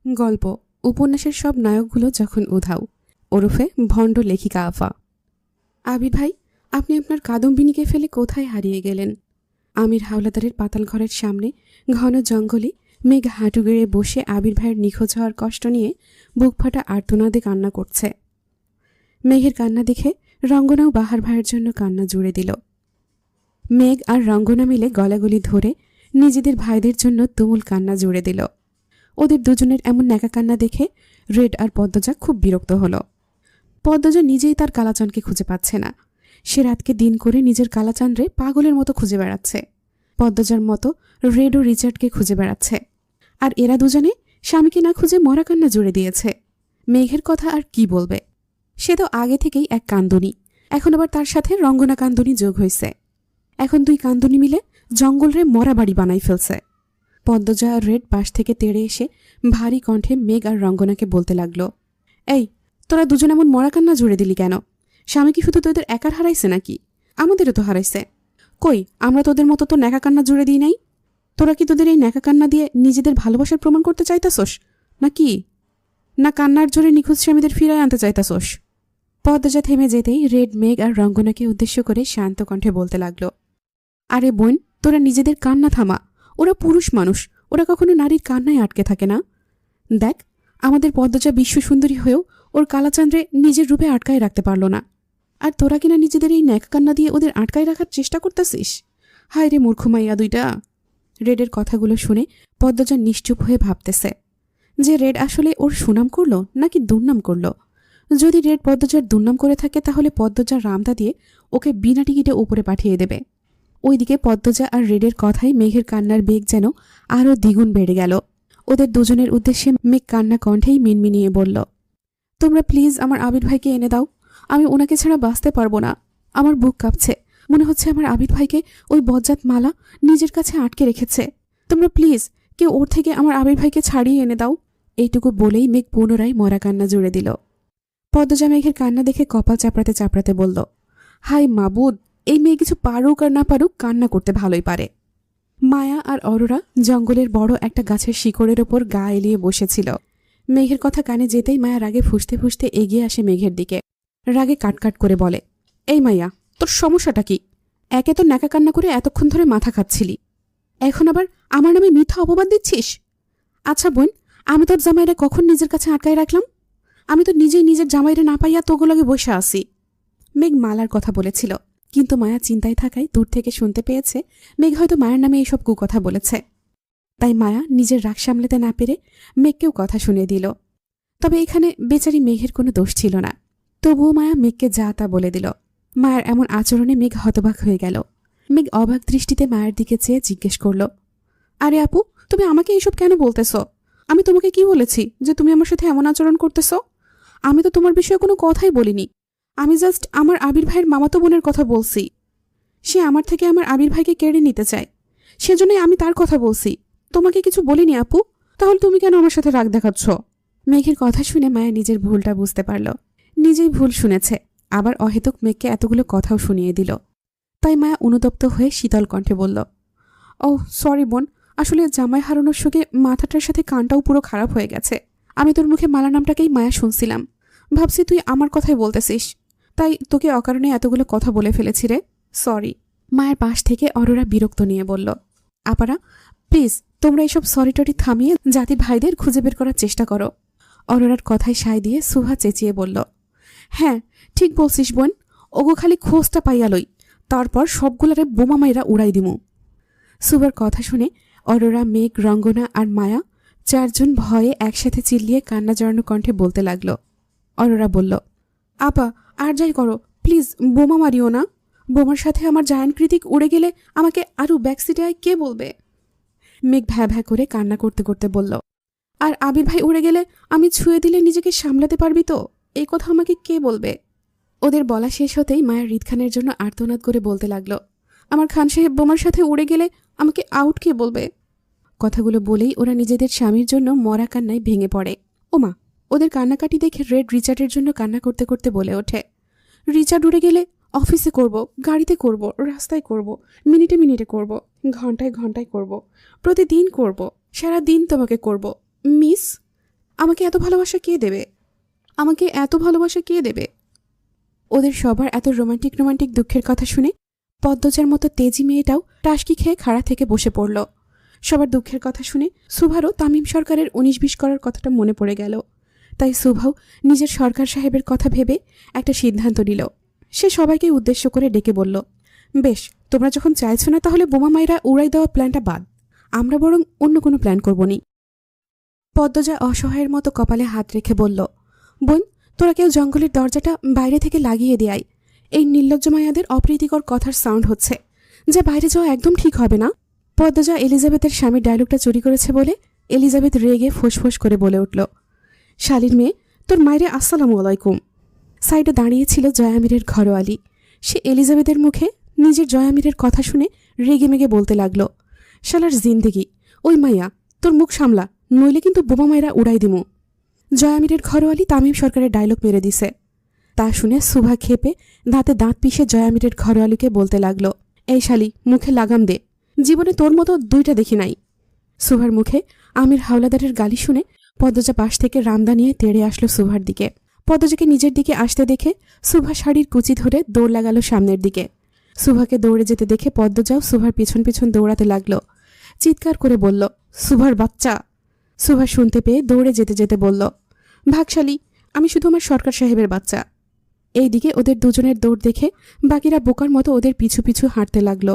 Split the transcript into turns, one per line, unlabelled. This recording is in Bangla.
গল্প উপন্যাসের সব নায়কগুলো যখন উধাও ওরফে ভণ্ড লেখিকা আফা। আবির ভাই, আপনি আপনার কাদম্বিনীকে ফেলে কোথায় হারিয়ে গেলেন? আমির হাওলাদারের পাতাল ঘরের সামনে ঘন জঙ্গলে মেঘ হাঁটু গেড়ে বসে আবির ভাইয়ের নিখোঁজ হওয়ার কষ্ট নিয়ে বুক ফাটা আর্তনাদে কান্না করছে। মেঘের কান্না দেখে রঙ্গনাও বাহার ভাইয়ের জন্য কান্না জুড়ে দিল। মেঘ আর রঙ্গনা মিলে গলাগলি ধরে নিজেদের ভাইদের জন্য তুমুল কান্না জুড়ে দিল। ওদের দুজনের এমন ন্যাকা কান্না দেখে রেড আর পদ্মজা খুব বিরক্ত হল। পদ্মজা নিজেই তার কালাচানকে খুঁজে পাচ্ছে না। সে রাতকে দিন করে নিজের কালাচানরে পাগলের মতো খুঁজে বেড়াচ্ছে। পদ্মজার মতো রেড ও রিচার্ডকে খুঁজে বেড়াচ্ছে। আর এরা দুজনে স্বামীকে না খুঁজে মরা কান্না জুড়ে দিয়েছে। মেঘের কথা আর কি বলবে? সে তো আগে থেকেই এক কান্দুনি, এখন আবার তার সাথে রঙ্গনা কান্দুনি যোগ হয়েছে। এখন দুই কান্দুনি মিলে জঙ্গলরে মরা বাড়ি বানাই ফেলছে। পদ্মজা আর রেড পাশ থেকে তেড়ে এসে ভারী কণ্ঠে মেঘ আর রঙ্গনাকে বলতে লাগল, এই তোরা দুজন এমন মরা কান্না জুড়ে দিলি কেন? স্বামী কি শুধু তোদের একার হারাইছে নাকি? আমাদেরও তো হারাইছে। কই, আমরা তোদের মতো তো ন্যাকা কান্না জুড়ে দিই নাই। তোরা কি তোদের এই ন্যাকা কান্না দিয়ে নিজেদের ভালোবাসার প্রমাণ করতে চাইতাছোস নাকি? না কান্নার জোরে নিখোঁজ স্বামীদের ফিরায় আনতে চাইতাছোস? পদ্মজা থেমে যেতেই রেড মেঘ আর রঙ্গনাকে উদ্দেশ্য করে শান্ত কণ্ঠে বলতে লাগল, আরে বোন, তোরা নিজেদের কান্না থামা। ওরা পুরুষ মানুষ, ওরা কখনো নারীর কান্নায় আটকে থাকে না। দেখ, আমাদের পদ্মজা বিশ্বসুন্দরী হয়েও ওর কালাচান্দ্রে নিজের রূপে আটকায় রাখতে পারল না। আর তোরা কিনা নিজেদের এই ন্যাক কান্না দিয়ে ওদের আটকায় রাখার চেষ্টা করতেছিস। হায় রে মূর্খ মাইয়া দুইটা। রেডের কথাগুলো শুনে পদ্মজা নিশ্চুপ হয়ে ভাবতেছে যে রেড আসলে ওর সুনাম করল নাকি দুর্নাম করল। যদি রেড পদ্মজার দুর্নাম করে থাকে তাহলে পদ্মজার রামদা দিয়ে ওকে বিনা টিকিটে উপরে পাঠিয়ে দেবে। ওইদিকে পদ্মজা আর রেডের কথাই মেঘের কান্নার বেগ যেন আরও দ্বিগুণ বেড়ে গেল। ওদের দুজনের উদ্দেশ্যে মেঘ কান্না কণ্ঠেই মিনমিনিয়ে বলল, তোমরা প্লিজ আমার আবির ভাইকে এনে দাও। আমি ওনাকে ছাড়া বাঁচতে পারবো না। আমার বুক কাঁপছে, মনে হচ্ছে আমার আবির ভাইকে ওই বজ্জাত মালা নিজের কাছে আটকে রেখেছে। তোমরা প্লিজ কেউ ওর থেকে আমার আবির ভাইকে ছাড়িয়ে এনে দাও। এইটুকু বলেই মেঘ পুনরায় মরা কান্না জুড়ে দিল। পদ্মজা মেঘের কান্না দেখে কপাল চাপড়াতে চাপড়াতে বলল, হাই মাবুদ, এই মেয়ে কিছু পারুক আর না পারুক কান্না করতে ভালোই পারে। মায়া আর অরোরা জঙ্গলের বড় একটা গাছের শিকড়ের ওপর গা এলিয়ে বসেছিল। মেঘের কথা কানে যেতেই মায়া রাগে ফুঁসতে ফুঁসতে এগিয়ে আসে মেঘের দিকে। রাগে কাটকাট করে বলে, এই মাইয়া, তোর সমস্যাটা কি? একে তো ন্যাকা কান্না করে এতক্ষণ ধরে মাথা খাচ্ছিলি, এখন আবার আমার নামে মিথ্যা অপবাদ দিচ্ছিস? আচ্ছা বোন, আমি তোর জামাইরা কখন নিজের কাছে আটকায় রাখলাম? আমি তো নিজেই নিজের জামাইরে না পাইয়া তোগুলোকে বসে আসি। মেঘ মালার কথা বলেছিল, কিন্তু মায়া চিন্তায় থাকায় দূর থেকে শুনতে পেয়েছে মেঘ হয়তো মায়ের নামে এইসব কুকথা বলেছে। তাই মায়া নিজের রাগ সামলাতে না পেরে মেঘকেও কথা শুনিয়ে দিল। তবে এখানে বেচারি মেঘের কোনো দোষ ছিল না। তবুও মায়া মেঘকে যা তা বলে দিল। মায়ের এমন আচরণে মেঘ হতবাক হয়ে গেল। মেঘ অবাক দৃষ্টিতে মায়ের দিকে চেয়ে জিজ্ঞেস করল, আরে আপু, তুমি আমাকে এইসব কেন বলতেছ? আমি তোমাকে কি বলেছি যে তুমি আমার সাথে এমন আচরণ করতেছ? আমি তো তোমার বিষয়ে কোনো কথাই বলিনি। আমি জাস্ট আমার আবির ভাইয়ের মামাতো বোনের কথা বলছি। সে আমার থেকে আমার আবির ভাইকে কেড়ে নিতে চায়, সেজন্যই আমি তার কথা বলছি। তোমাকে কিছু বলিনি আপু, তাহলে তুমি কেন আমার সাথে রাগ দেখাচ্ছ? মেঘের কথা শুনে মায়া নিজের ভুলটা বুঝতে পারল। নিজেই ভুল শুনেছে, আবার অহেতুক মেঘকে এতগুলো কথাও শুনিয়ে দিল। তাই মায়া অনুতপ্ত হয়ে শীতল কণ্ঠে বলল, ও সরি বোন, আসলে জামাই হারানোর শোকে মাথাটার সাথে কানটাও পুরো খারাপ হয়ে গেছে। আমি তোর মুখে মালা নামটাকেই মায়া শুনছিলাম, ভাবছি তুই আমার কথাই বলতেছিস, তাই তোকে অকারণে এতগুলো কথা বলে ফেলেছি রে, সরি। মায়ের পাশ থেকে অরোরা বিরক্ত নিয়ে বলল, আপারা প্লিজ তোমরা এসব সরি টরি থামিয়ে জাতির ভাইদের খুঁজে বের করার চেষ্টা করো। অরোরার কথায় সায় দিয়ে সুহা চেঁচিয়ে বলল, হ্যাঁ ঠিক বলছিস বোন, ওগো খালি খোঁজটা পাইয়া লই, তারপর সবগুলারে বোমা মাইরা উড়াই দিমু। সুহার কথা শুনে অরোরা, মেঘ, রঙ্গনা আর মায়া চারজন ভয়ে একসাথে চিল্লিয়ে কান্না জড়ানো কণ্ঠে বলতে লাগল। অরোরা বলল, আপা আর যাই করো, প্লিজ বোমা মারিও না। বোমার সাথে আমার জায়ান্ট কৃতিক উড়ে গেলে আমাকে আরও ব্যাকসিটে কে বলবে? মেঘ ভ্যা ভ্যা করে কান্না করতে করতে বলল, আর আবির ভাই উড়ে গেলে আমি ছুঁয়ে দিলে নিজেকে সামলাতে পারবি তো? এই কথা আমাকে কে বলবে? ওদের বলা শেষ হতেই মায়ের হৃদখানের জন্য আর্তনাদ করে বলতে লাগলো, আমার খান সাহেব বোমার সাথে উড়ে গেলে আমাকে আউট কে বলবে? কথাগুলো বলেই ওরা নিজেদের স্বামীর জন্য মরা কান্নায় ভেঙে পড়ে। ওমা, ওদের কান্নাকাটি দেখে রেড রিচার্ডের জন্য কান্না করতে করতে বলে ওঠে, রিচার্ড উড়ে গেলে অফিসে করব, গাড়িতে করব, রাস্তায় করব, মিনিটে মিনিটে করব, ঘন্টায় ঘন্টায় করব, প্রতিদিন করব, সারা দিন তোমাকে করব মিস। আমাকে এত ভালোবাসা কে দেবে? আমাকে এত ভালোবাসা কে দেবে? ওদের সবার এত রোমান্টিক রোমান্টিক দুঃখের কথা শুনে পদ্মজার মতো তেজি মেয়েটাও টাসকি খেয়ে খাড়া থেকে বসে পড়ল। সবার দুঃখের কথা শুনে সুভারও তামিম সরকারের 19-20 করার কথাটা মনে পড়ে গেল। তাই সুভাও নিজের সরকার সাহেবের কথা ভেবে একটা সিদ্ধান্ত নিল। সে সবাইকে উদ্দেশ্য করে ডেকে বলল, বেশ, তোমরা যখন চাইছো না তাহলে বোমা মাইরা উড়াই দেওয়া প্ল্যানটা বাদ, আমরা বরং অন্য কোনো প্ল্যান করবনি। পদ্মজা অসহায়ের মতো কপালে হাত রেখে বলল, বোন, তোরা কেউ জঙ্গলের দরজাটা বাইরে থেকে লাগিয়ে দেয়। এই নির্লজ্জ মায়াদের অপ্রীতিকর কথার সাউন্ড হচ্ছে, যা বাইরে যাওয়া একদম ঠিক হবে না। পদ্মজা এলিজাবেথের স্বামীর ডায়লগটা চুরি করেছে বলে এলিজাবেথ রেগে ফোঁস করে বলে উঠল, শালির মেয়ে, তোর মায়েরে আসসালামু আলাইকুম। সাইডে দাঁড়িয়েছিল জয়ামিরের ঘরোয়ালি। সে এলিজাবেথের মুখে নিজের জয়ামিরের কথা শুনে রেগে মেগে বলতে লাগল, শালার জিন্দেগি, ওই মাইয়া, তোর মুখ সামলা, নইলে কিন্তু বোমা মায়েরা উড়াই দিমু। জয়ামিরের ঘরোয়ালি তামিম সরকারের ডায়লগ মেরে দিছে। তা শুনে সুভা খেপে দাঁতে দাঁত পিষে জয়ামিরের ঘরোয়ালিকে বলতে লাগল, এই শালি, মুখে লাগাম দে, জীবনে তোর মতো দুইটা দেখি নাই। সুভার মুখে আমির হাওলাদারের গালি শুনে পদ্মজা পাশ থেকে রামদা নিয়ে তেড়ে আসলো সুভার দিকে। পদ্মজাকে নিজের দিকে আসতে দেখে সুভা শাড়ির কুচি ধরে দৌড় লাগালো সামনের দিকে। সুভাকে দৌড়ে যেতে দেখে পদ্মজাও সুভার পিছন পিছন দৌড়াতে লাগলো। চিৎকার করে বলল, সুভার বাচ্চা। সুভা শুনতে পেয়ে দৌড়ে যেতে যেতে বলল, ভাগশালী, আমি শুধু আমার সরকার সাহেবের বাচ্চা। এইদিকে ওদের দুজনের দৌড় দেখে বাকিরা বোকার মতো ওদের পিছু পিছু হাঁটতে লাগলো।